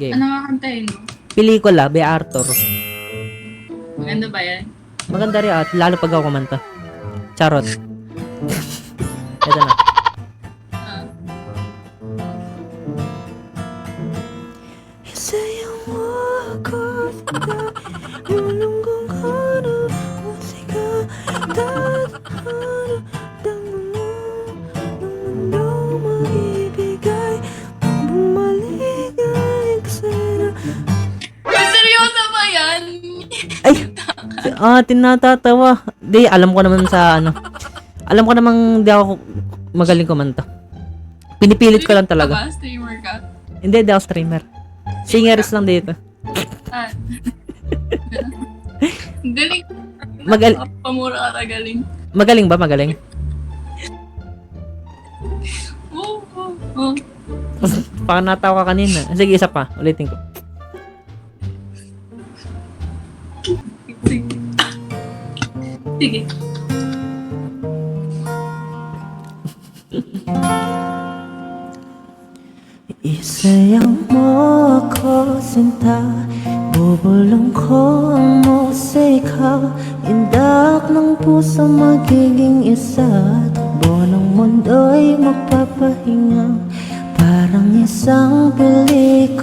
Game. Ano nga kantahin mo? Pelikula, by Arthur. Maganda ba yan? Maganda rin at lalo pag ako kumanta. Charot. Ito na. Ah. Isayang mo ako sa ulunggong ko na musika. Dadaan mo ng mundo maibigay. Bumalik ang eksena. Seryoso ba yan? Ay, tinatatawa. Di, alam ko naman sa ano. Alam ko namang di ako magaling kumanta. Pinipilit ko lang talaga. Ba? Streamer ka? Hindi, di ako streamer. Singers lang dito. Ah. Galing. Pamura ka galing. Magaling ba? Magaling? Oo. Oo. Parang natawa ka kanina. Sige, isa pa. Ulitin ko. Sige. Sige. Isayang mo ako sinta. Bubulong ko ang musika. Indak ng puso magiging isa. Takbo ng mundo'y magpapahinga. Parang isang pelikula.